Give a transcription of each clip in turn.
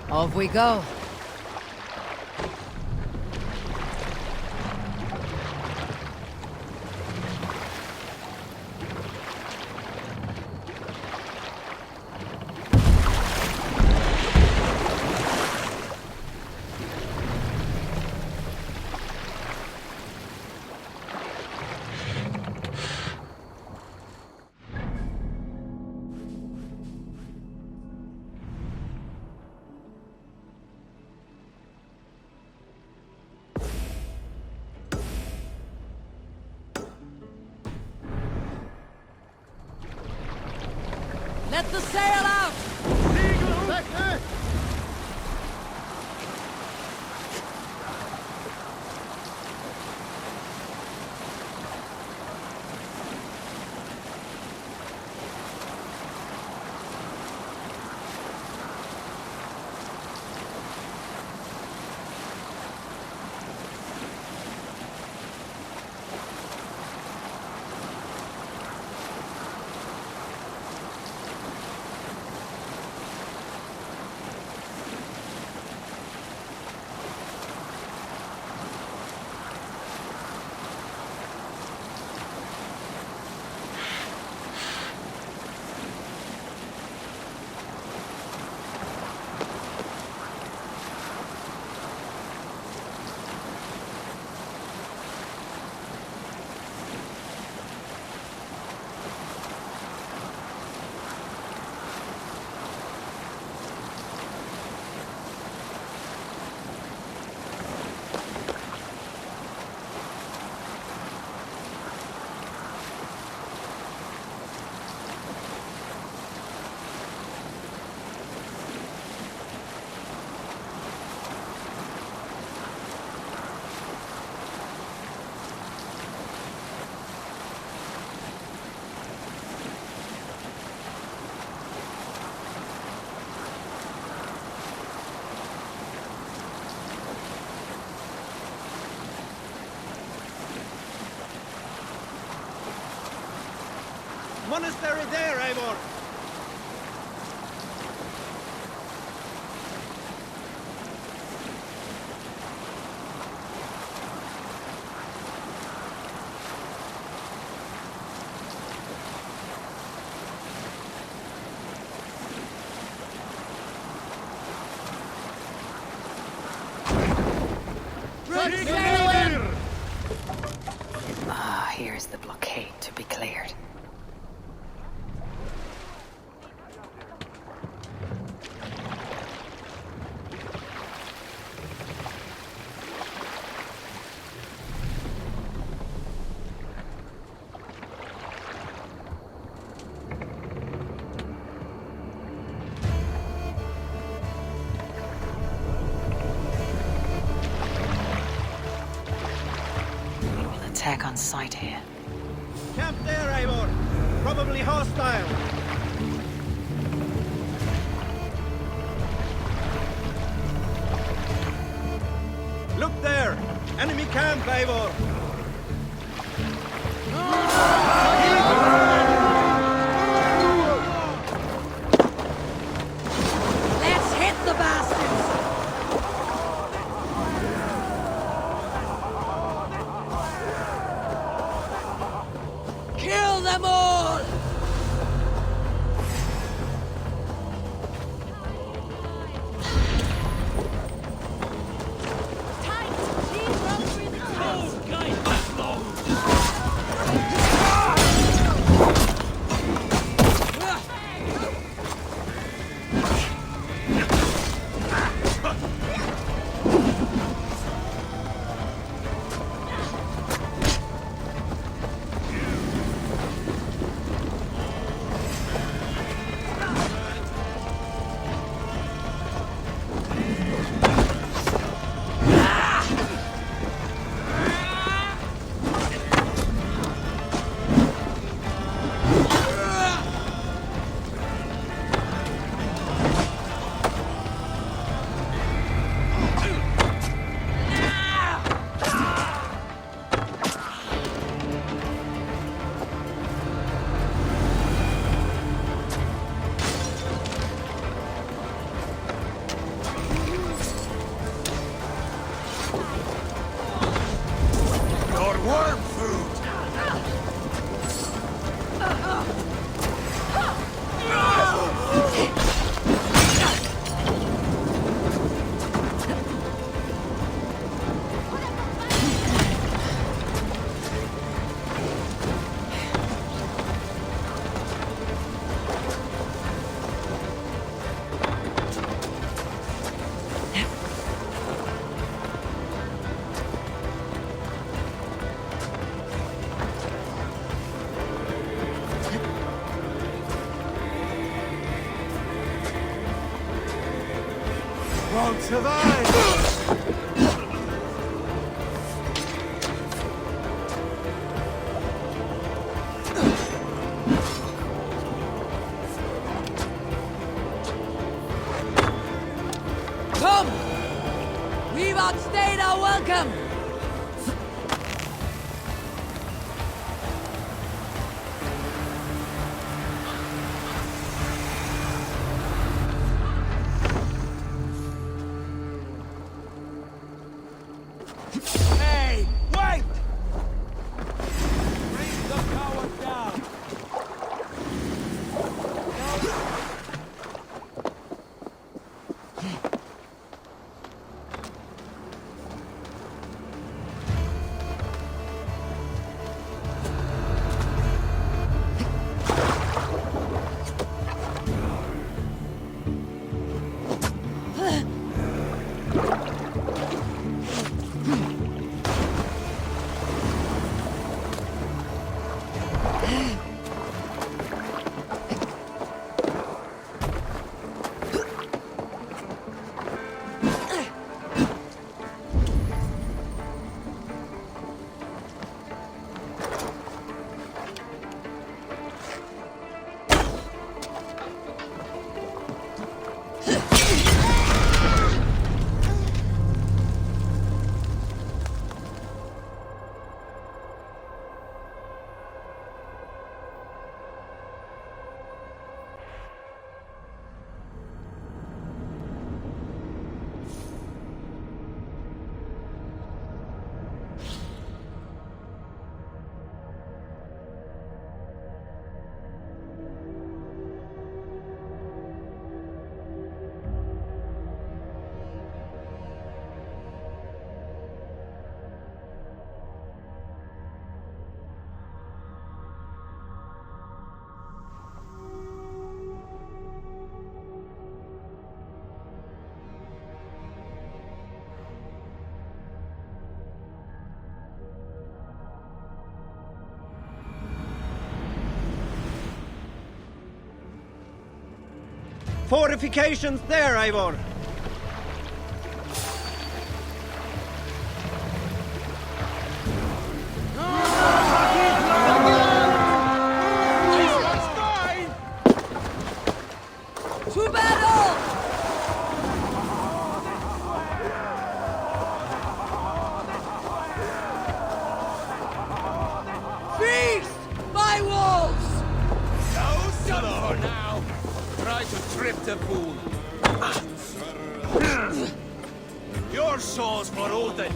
Off we go. Let the sail out! Monastery there, Eivor! Ah, here's the blockade to be cleared. Attack on sight here. Camp there, Eivor! Probably hostile! Look there! Enemy camp, Eivor! Let's hit the bastards! Kill them all! Tight! Please roll through the toes! won't survive! Come! We've outstayed our welcome! Hey, wait! Bring the coward down! Fortifications there, Eivor! To battle! Feast, my wolves! No solo now! Try to trip the fool. Your souls for Odin!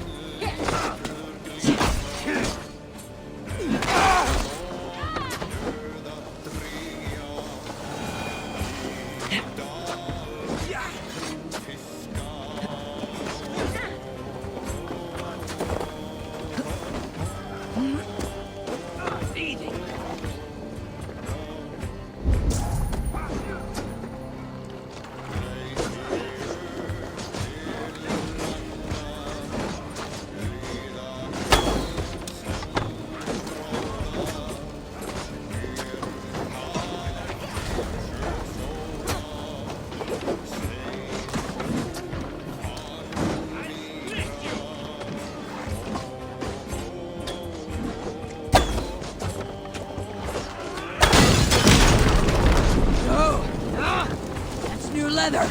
That's new leather!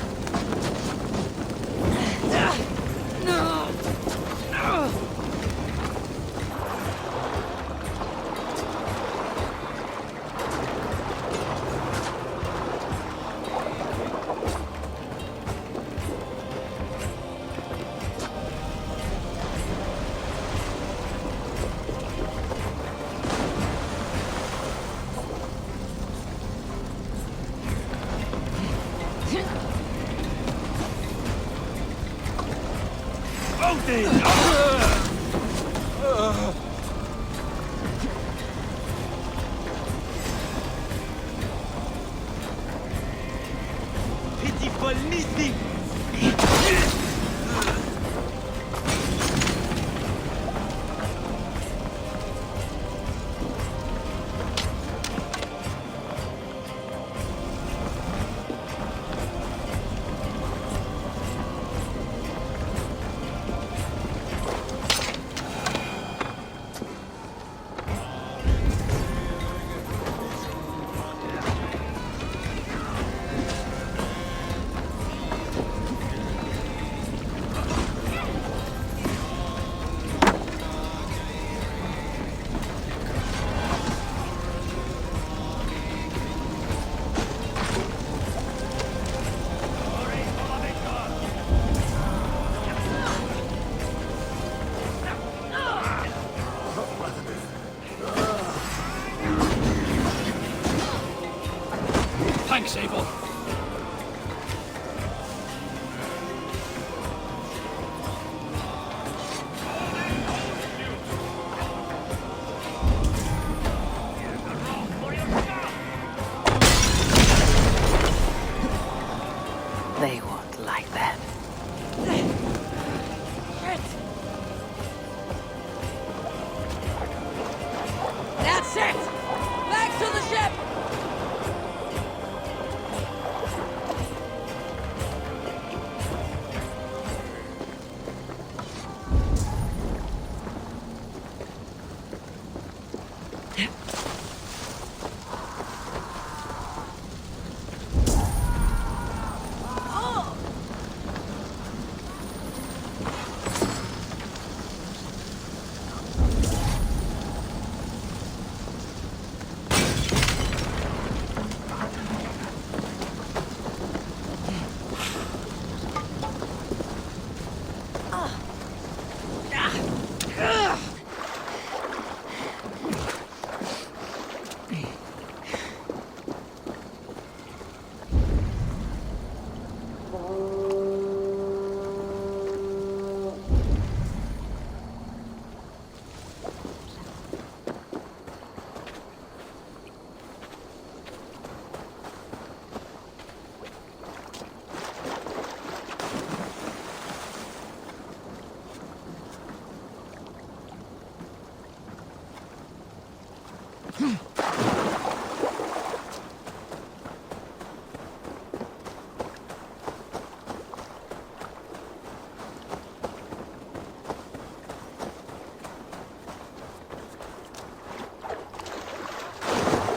Pitiful Nisi!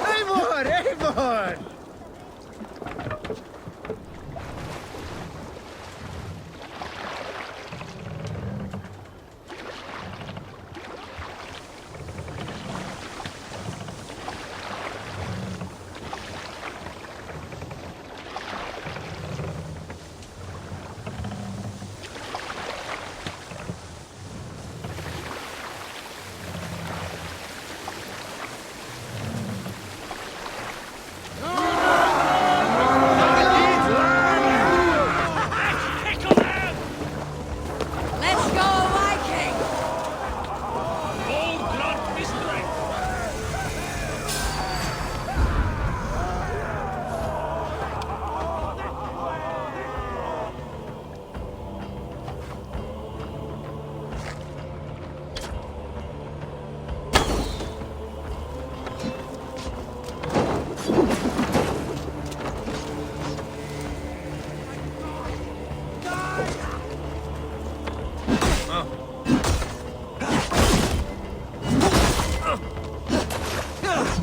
Eivor! Eivor! Let's go, Viking!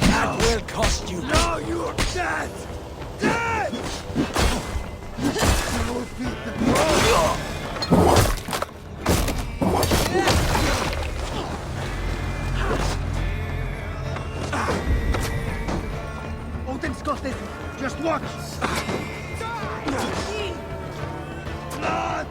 That will cost you. Now you're dead! Dead! Odin's got this! Just watch! Blood!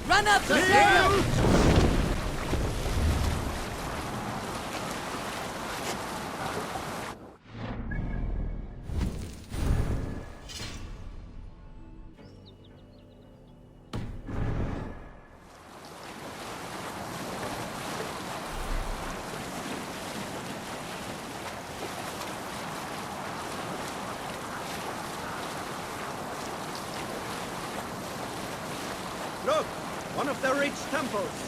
Run up the sail! Look! One of the rich temples!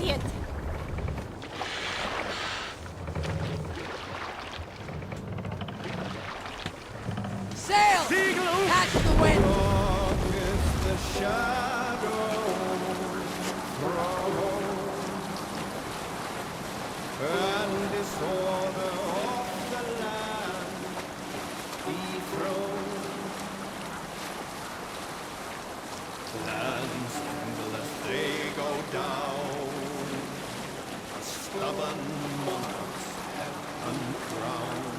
Idiot! Sail! Catch the wind! Long is the shadow thrown, and disorder of the land dethroned. Lands tremble as they go down, as stubborn monarchs have uncrowned.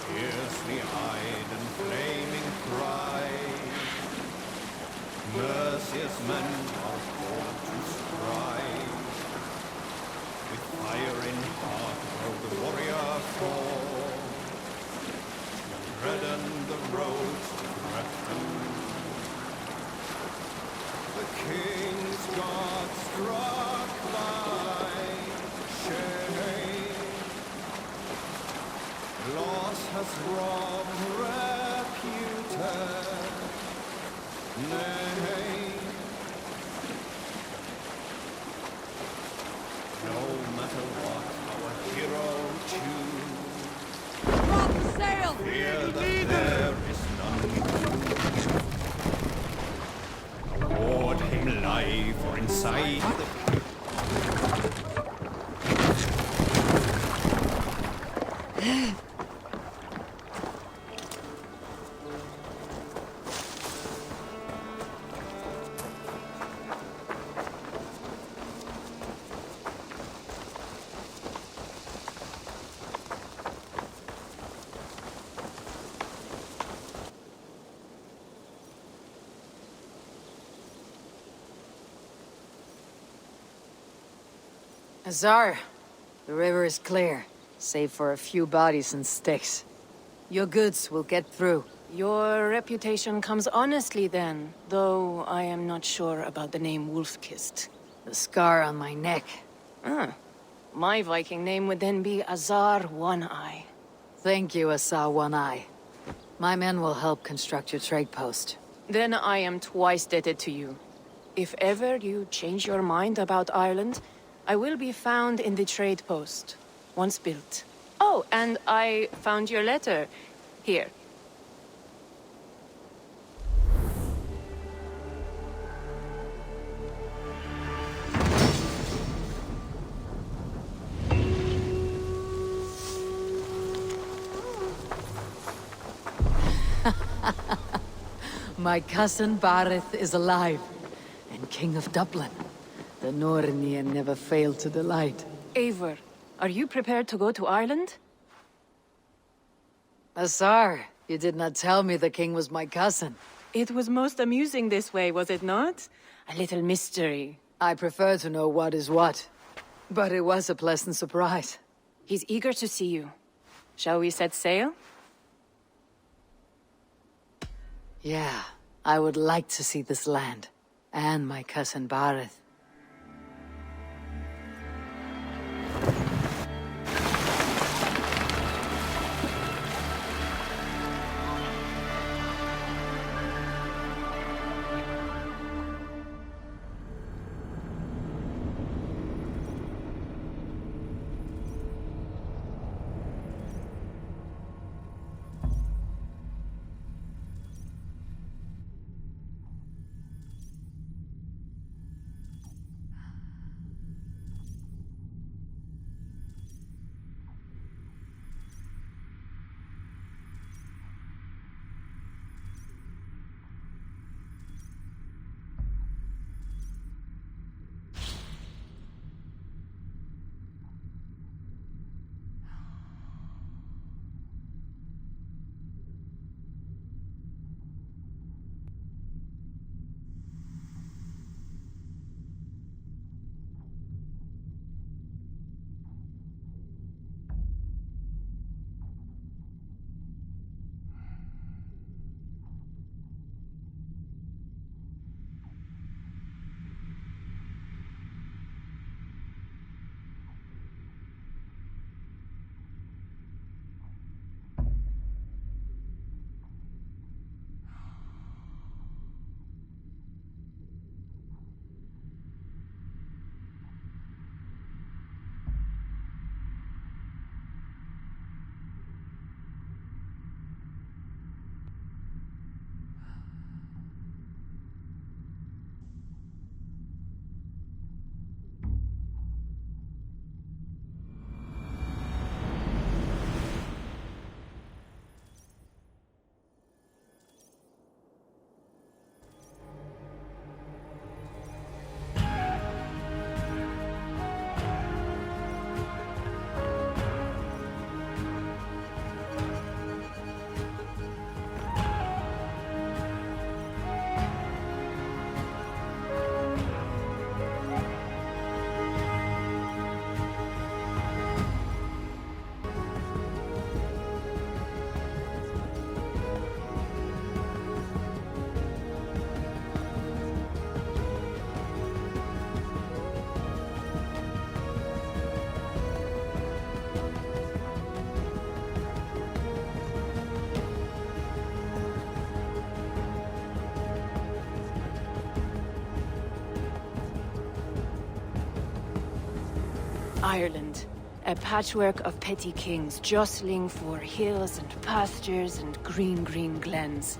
Fiercely eyed and flaming pride, merciless men are called to strive. With fire in heart will the warrior fall, to redden the roads to Grefton. The king's God struck by shame, loss has robbed reputation. executed. Nay, no matter what our hero choose, Drop the sail! fear that there is none. Award him life or inside the Azar, the river is clear, save for a few bodies and sticks. Your goods will get through. Your reputation comes honestly then, though I am not sure about the name Wolfkist. The scar on my neck. Ah, my Viking name would then be Azar One-Eye. Thank you, Azar One-Eye. My men will help construct your trade post. Then I am twice indebted to you. If ever you change your mind about Ireland, I will be found in the trade post, once built. Oh, and I found your letter. Here. My cousin Barith is alive, and King of Dublin. The Nornian never failed to delight. Eivor, are you prepared to go to Ireland? Azar, you did not tell me the king was my cousin. It was most amusing this way, was it not? A little mystery. I prefer to know what is what. But it was a pleasant surprise. He's eager to see you. Shall we set sail? Yeah, I would like to see this land. And my cousin Barith. Ireland. A patchwork of petty kings jostling for hills and pastures and green glens.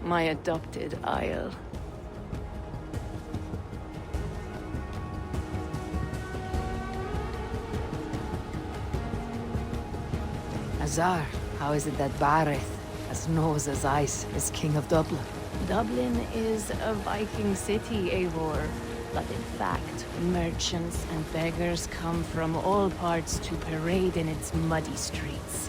My adopted isle. Azar, how is it that Bareth, as nose as ice, is king of Dublin? Dublin is a Viking city, Eivor. But in fact, merchants and beggars come from all parts to parade in its muddy streets.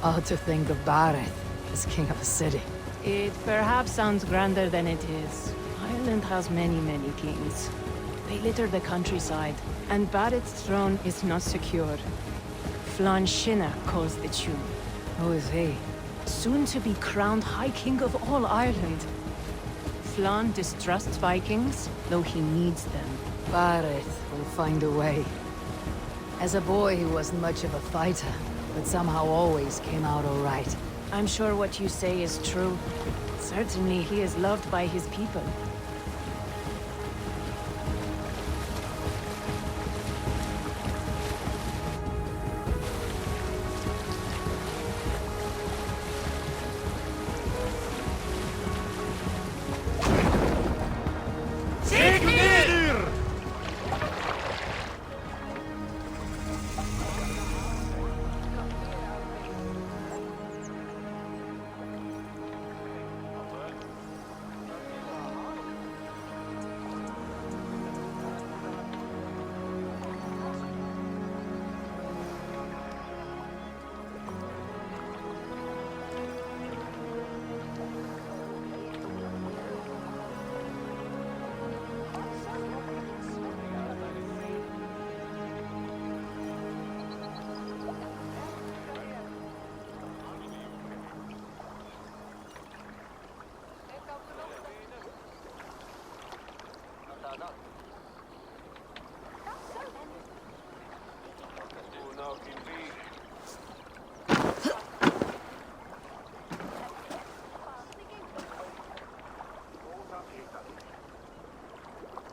Odd to think of Bareth as king of a city. It perhaps sounds grander than it is. Ireland has many kings. They litter the countryside, and Bareth's throne is not secure. Flann Sinna calls the tune. Who is he? Soon to be crowned High King of all Ireland. Flann distrusts Vikings, though he needs them. Bareth will find a way. As a boy, he wasn't much of a fighter, but somehow always came out all right. I'm sure what you say is true. Certainly, he is loved by his people.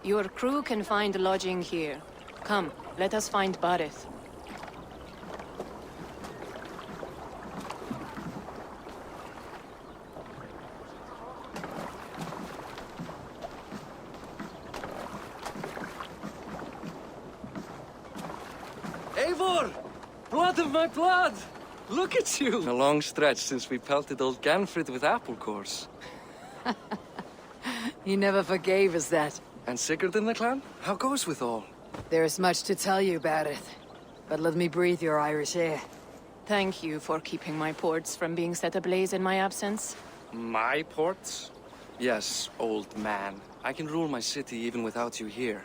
Your crew can find lodging here. Come, let us find Bareth. Eivor! Blood of my blood! Look at you! A long stretch since we pelted old Ganfrid with apple cores. He never forgave us that. And Sigurd in the clan? How goes with all? There is much to tell you, Bareth. But let me breathe your Irish air. Thank you for keeping my ports from being set ablaze in my absence. My ports? Yes, old man. I can rule my city even without you here.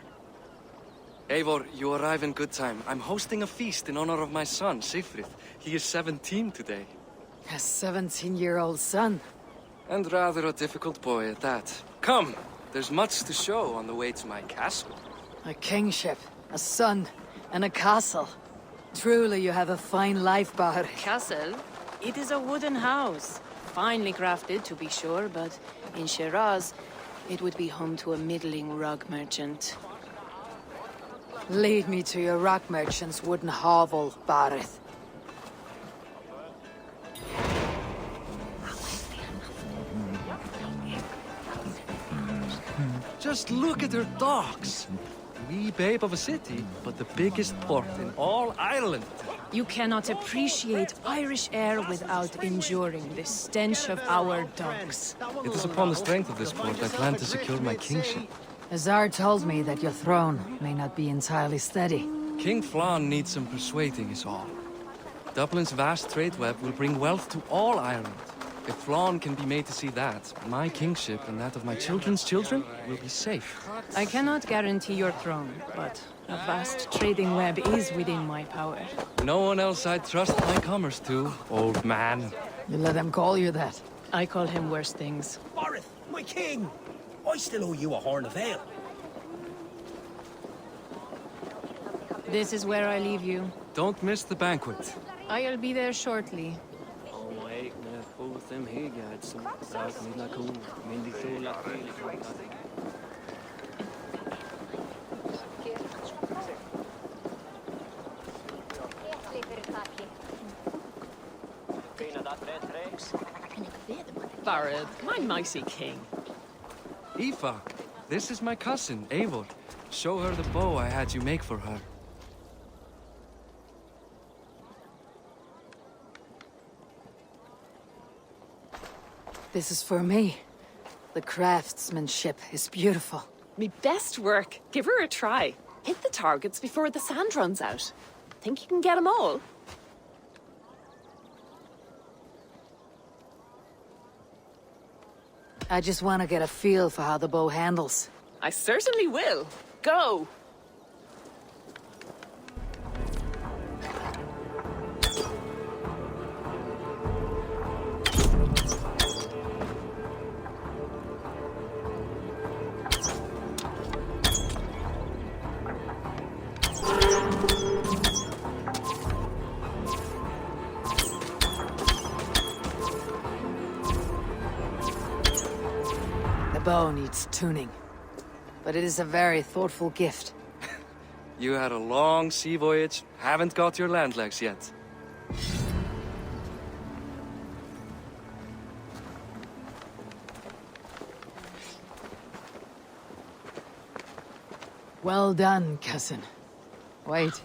Eivor, you arrive in good time. I'm hosting a feast in honor of my son, Sigfrid. He is 17 today. A 17-year-old son? And rather a difficult boy at that. Come! There's much to show on the way to my castle. A kingship, a son, and a castle. Truly you have a fine life, Bareth. Castle? It is a wooden house. Finely crafted, to be sure, but in Shiraz, it would be home to a middling rug merchant. Lead me to your rug merchant's wooden hovel, Bareth. Just look at her docks. Wee babe of a city, but the biggest port in all Ireland. You cannot appreciate Irish air without enduring the stench of our docks. It is upon the strength of this port I plan to secure my kingship. Azar told me that your throne may not be entirely steady. King Flann needs some persuading is all. Dublin's vast trade web will bring wealth to all Ireland. If Flann can be made to see that, my kingship and that of my children's children will be safe. I cannot guarantee your throne, but a vast trading web is within my power. No one else I'd trust my commerce to, old man. You let him call you that? I call him worse things. Bareth, my king! I still owe you a horn of ale. This is where I leave you. Don't miss the banquet. I'll be there shortly. Barad, my mighty king. Aoife, this is my cousin, Eivor. Show her the bow I had you make for her. This is for me. The craftsmanship is beautiful. Me best work. Give her a try. Hit the targets before the sand runs out. Think you can get them all? I just want to get a feel for how the bow handles. I certainly will. Go! The bow needs tuning, but it is a very thoughtful gift. You had a long sea voyage, haven't got your land legs yet. Well done, cousin. Wait,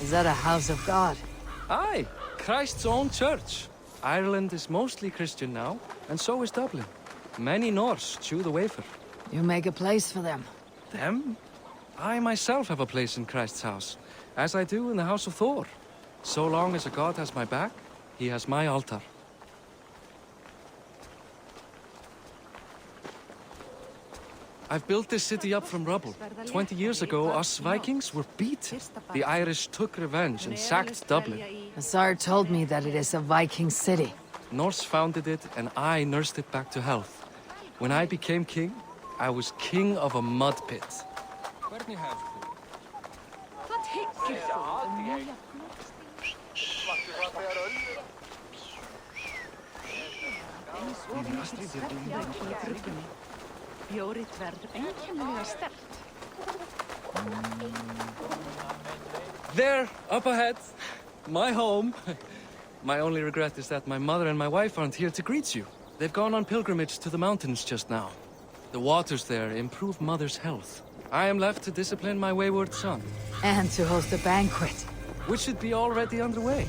is that a house of God? Aye, Christ's own church. Ireland is mostly Christian now, and so is Dublin. Many Norse chew the wafer. You make a place for them. Them? I myself have a place in Christ's house, as I do in the house of Thor. So long as a god has my back, he has my altar. I've built this city up from rubble. 20 years ago, us Vikings were beaten. The Irish took revenge and sacked Dublin. Azar told me that it is a Viking city. Norse founded it, and I nursed it back to health. When I became king, I was king of a mud pit. There, up ahead, my home. My only regret is that my mother and my wife aren't here to greet you. They've gone on pilgrimage to the mountains just now. The waters there improve mother's health. I am left to discipline my wayward son. And to host a banquet. Which should be already underway.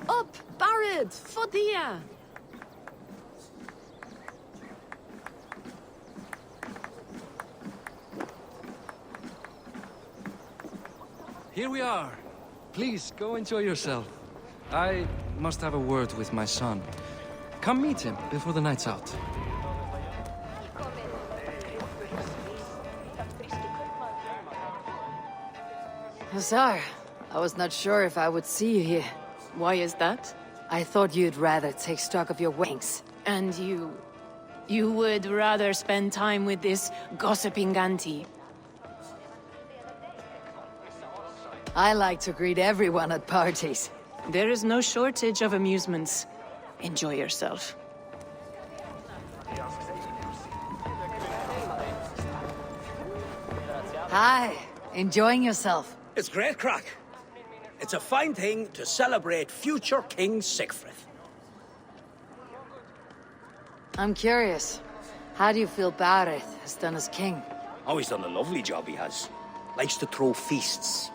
Up, Barad! Fodia! Here we are. Please, go enjoy yourself. I must have a word with my son. Come meet him before the night's out. Azar, I was not sure if I would see you here. Why is that? I thought you'd rather take stock of your wings. And you... You would rather spend time with this gossiping auntie? I like to greet everyone at parties. There is no shortage of amusements. Enjoy yourself. Hi, enjoying yourself? It's great crack. It's a fine thing to celebrate future King Sigfrid. I'm curious. How do you feel Bareth has done as king? Oh, he's done a lovely job, he has. Likes to throw feasts.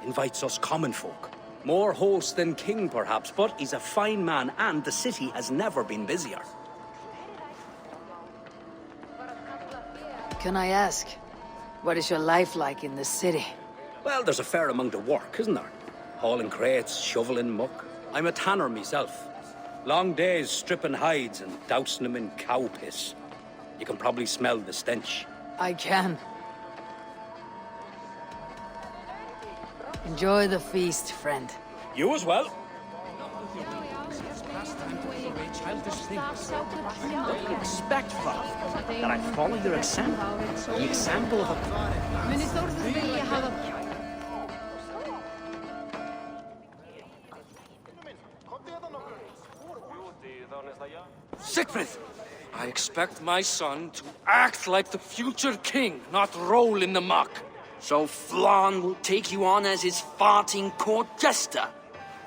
Invites us common folk. More host than king, perhaps, but he's a fine man, and the city has never been busier. Can I ask, what is your life like in this city? Well, there's a fair amount of work, isn't there? Hauling crates, shoveling muck. I'm a tanner myself. Long days stripping hides and dousing them in cow piss. You can probably smell the stench. I can. Enjoy the feast, friend. You as well. Expect, Father, that I follow your example. The example of a... Sigfrid! I expect my son to act like the future king, not roll in the muck. So Flan will take you on as his farting court jester?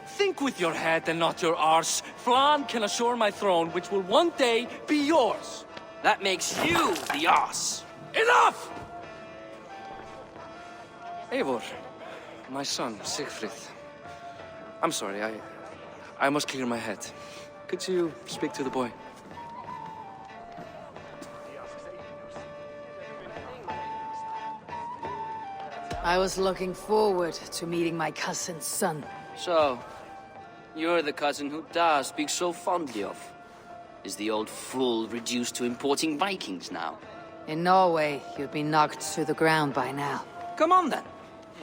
Think with your head and not your arse. Flan can assure my throne, which will one day be yours. That makes you the arse. Enough! Eivor, my son, Siegfried. I'm sorry, I must clear my head. Could you speak to the boy? I was looking forward to meeting my cousin's son. So, you're the cousin who Da speaks so fondly of. Is the old fool reduced to importing Vikings now? In Norway, you'd be knocked to the ground by now. Come on then,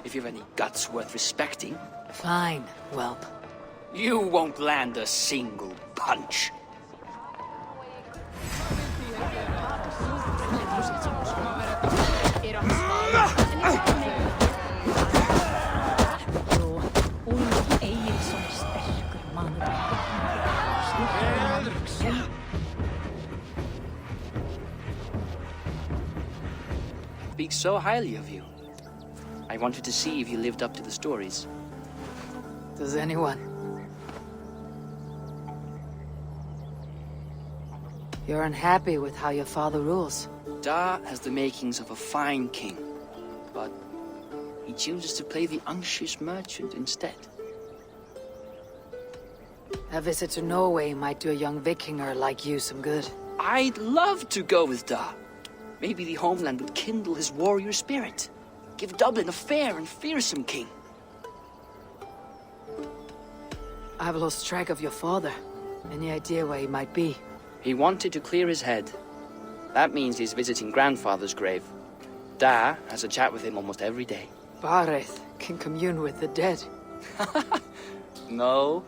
if you've any guts worth respecting. Fine, whelp. You won't land a single punch. Speak so highly of you. I wanted to see if you lived up to the stories. Does anyone? You're unhappy with how your father rules. Da has the makings of a fine king, but he chooses to play the unctuous merchant instead. A visit to Norway might do a young Vikinger like you some good. I'd love to go with Da. Maybe the homeland would kindle his warrior spirit. Give Dublin a fair and fearsome king. I've lost track of your father. Any idea where he might be? He wanted to clear his head. That means he's visiting grandfather's grave. Da has a chat with him almost every day. Bareth can commune with the dead. No,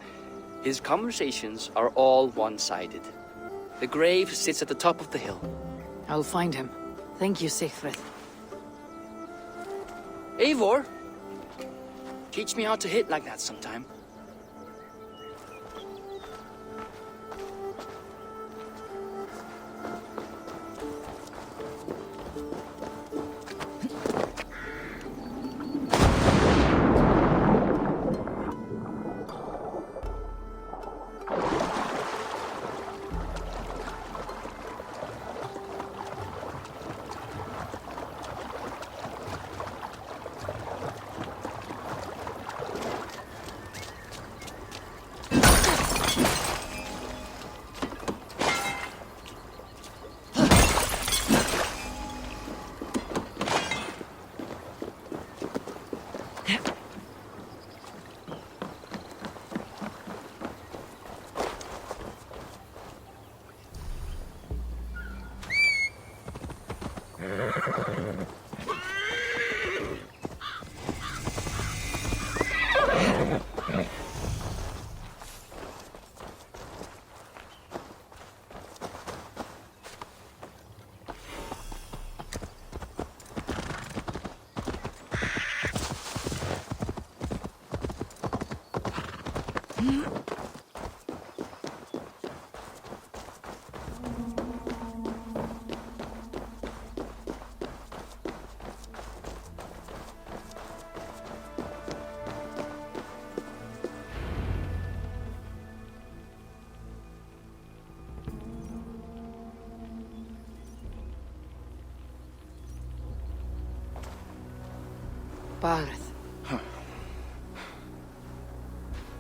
his conversations are all one-sided. The grave sits at the top of the hill. I'll find him. Thank you, Siegfried. Eivor, teach me how to hit like that sometime. Bareth.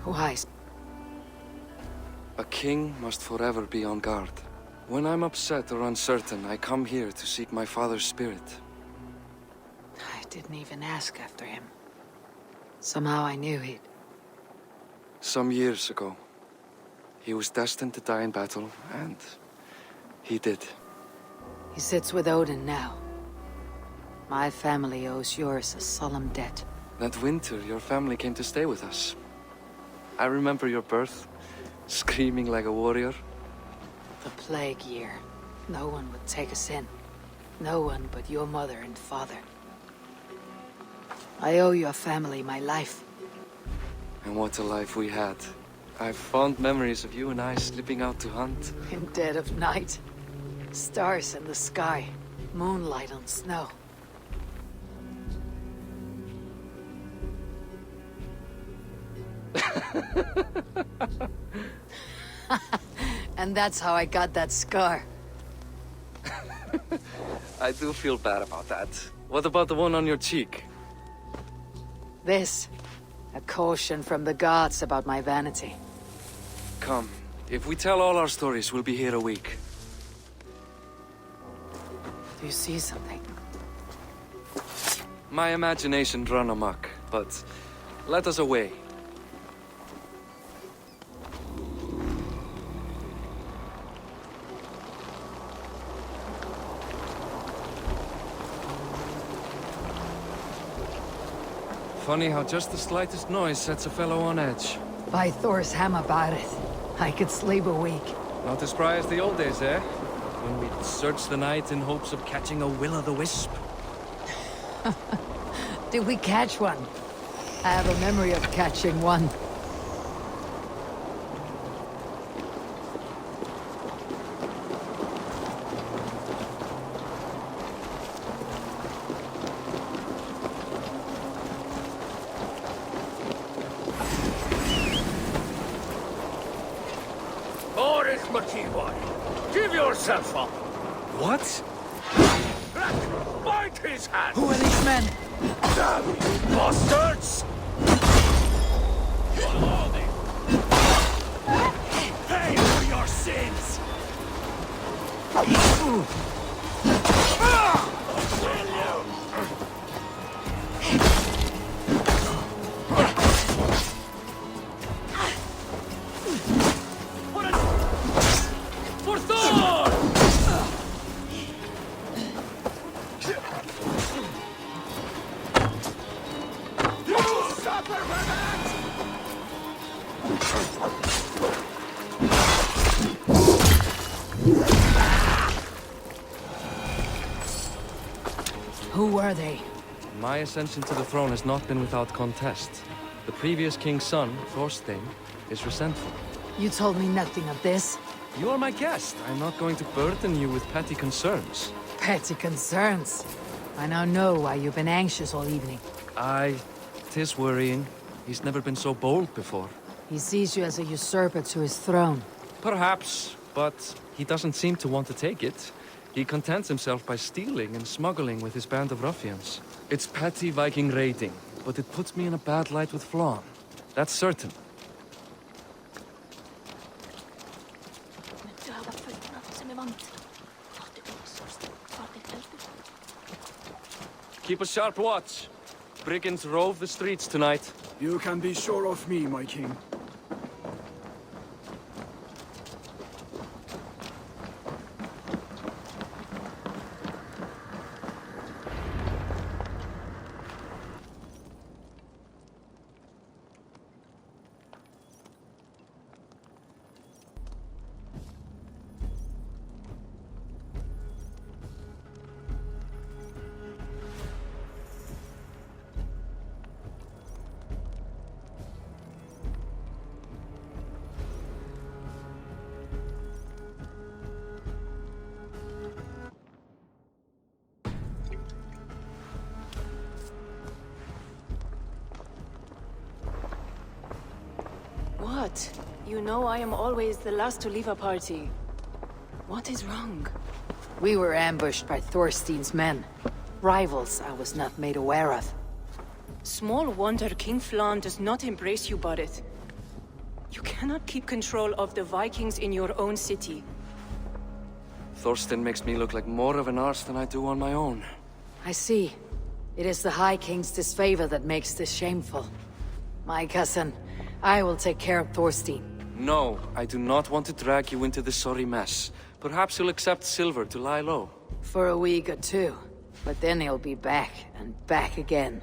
Why? A king must forever be on guard. When I'm upset or uncertain, I come here to seek my father's spirit. I didn't even ask after him. Somehow I knew he'd... Some years ago, he was destined to die in battle, and he did. He sits with Odin now. My family owes yours a solemn debt. That winter, your family came to stay with us. I remember your birth, screaming like a warrior. The plague year. No one would take us in. No one but your mother and father. I owe your family my life. And what a life we had. I've fond memories of you and I slipping out to hunt. In dead of night. Stars in the sky. Moonlight on snow. And that's how I got that scar. I do feel bad about that. What about the one on your cheek? This. A caution from the gods about my vanity. Come. If we tell all our stories, we'll be here a week. Do you see something? My imagination run amok, but let us away. Funny how just the slightest noise sets a fellow on edge. By Thor's hammer, Barith. I could sleep a week. Not as spry as the old days, eh? When we'd search the night in hopes of catching a will-o'-the-wisp. Did we catch one? I have a memory of catching one. Give yourself up! What? Bite his hand! Who are these men? Damn you bastards! Pay for your sins! For Thor! You suffer for that! Who were they? My ascension to the throne has not been without contest. The previous king's son, Thorstein, is resentful. You told me nothing of this. You are my guest. I'm not going to burden you with petty concerns. Petty concerns. I now know why you've been anxious all evening. Aye, 'tis worrying. He's never been so bold before. He sees you as a usurper to his throne. Perhaps, but he doesn't seem to want to take it. He contents himself by stealing and smuggling with his band of ruffians. It's petty Viking raiding, but it puts me in a bad light with Flann. That's certain. Keep a sharp watch. Brigands rove the streets tonight. You can be sure of me, my king. What? You know I am always the last to leave a party. What is wrong? We were ambushed by Thorstein's men. Rivals I was not made aware of. Small wonder King Flann does not embrace you, Barith. You cannot keep control of the Vikings in your own city. Thorstein makes me look like more of an arse than I do on my own. I see. It is the High King's disfavor that makes this shameful. My cousin, I will take care of Thorstein. No, I do not want to drag you into this sorry mess. Perhaps you'll accept silver to lie low. For a week or two. But then he'll be back, and back again.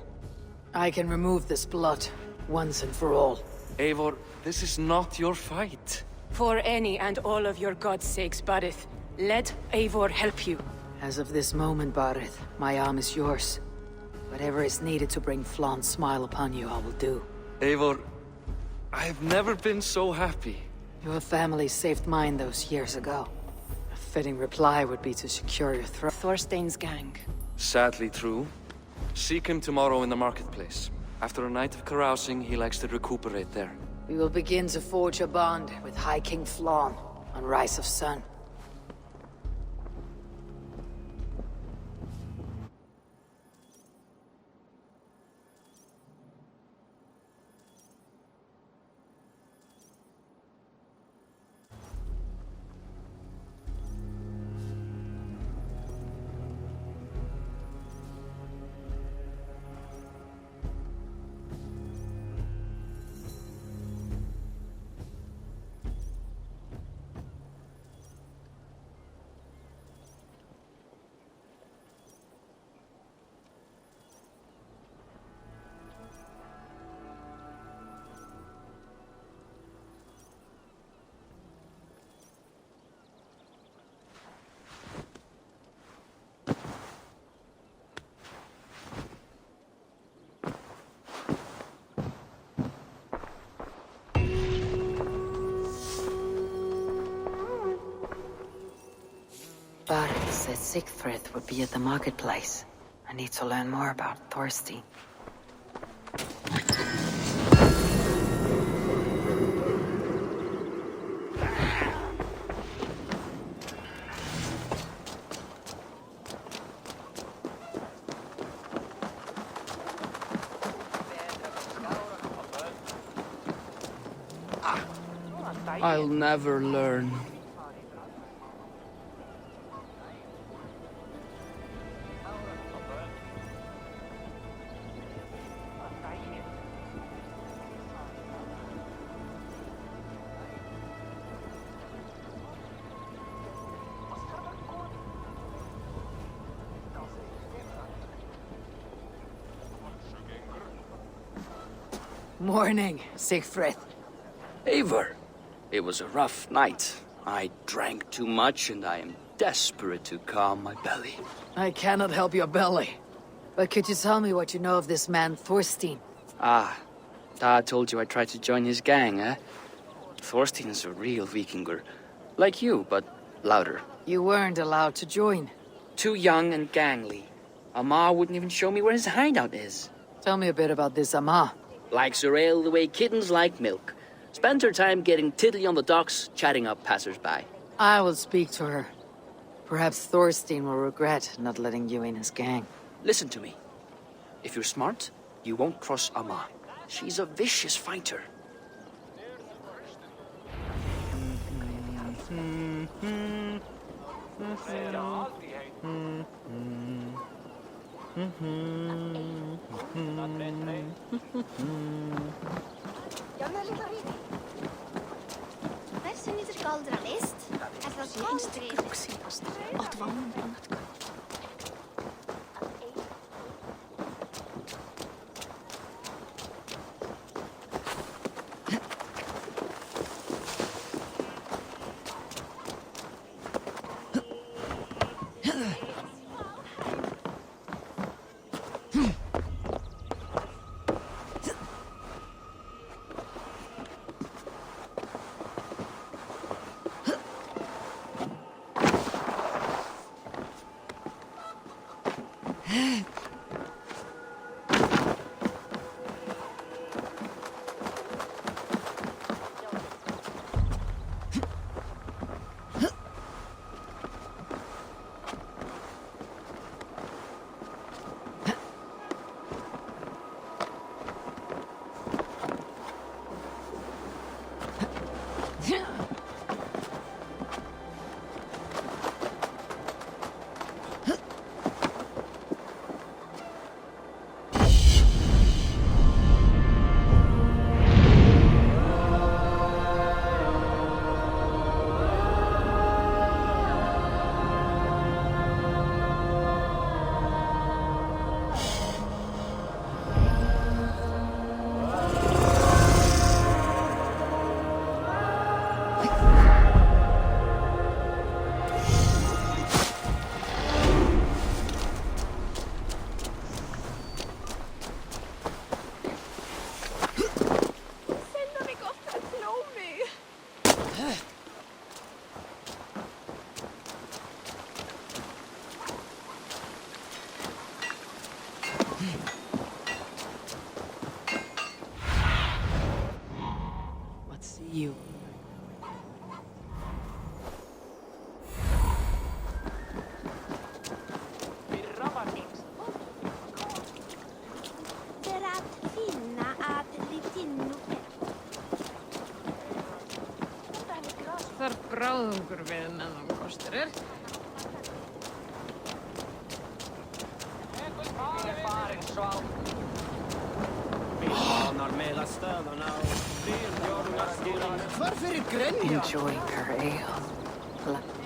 I can remove this blot, once and for all. Eivor, this is not your fight. For any and all of your gods' sakes, Barith, let Eivor help you. As of this moment, Barith, my arm is yours. Whatever is needed to bring Flann's smile upon you, I will do. Eivor, I have never been so happy. Your family saved mine those years ago. A fitting reply would be to secure your throne. Thorstein's gang. Sadly true. Seek him tomorrow in the marketplace. After a night of carousing, he likes to recuperate there. We will begin to forge a bond with High King Flawn on Rise of Sun. Barik said Sigfrid would be at the marketplace. I need to learn more about Thorstein. I'll never learn. Morning, Sigfrid. Eivor, it was a rough night. I drank too much and I am desperate to calm my belly. I cannot help your belly. But could you tell me what you know of this man, Thorstein? Ah, Dad told you I tried to join his gang, eh? Thorstein is a real Vikinger. Like you, but louder. You weren't allowed to join. Too young and gangly. Amar wouldn't even show me where his hideout is. Tell me a bit about this Amar. Likes her ale the way kittens like milk. Spends her time getting tiddly on the docks, chatting up passers-by. I will speak to her. Perhaps Thorstein will regret not letting you in his gang. Listen to me. If you're smart, you won't cross Amar. She's a vicious fighter. Hversu nýtur galdur að list? Er það galdrið? Fágrvinn og kosturir. Enjoying her ale.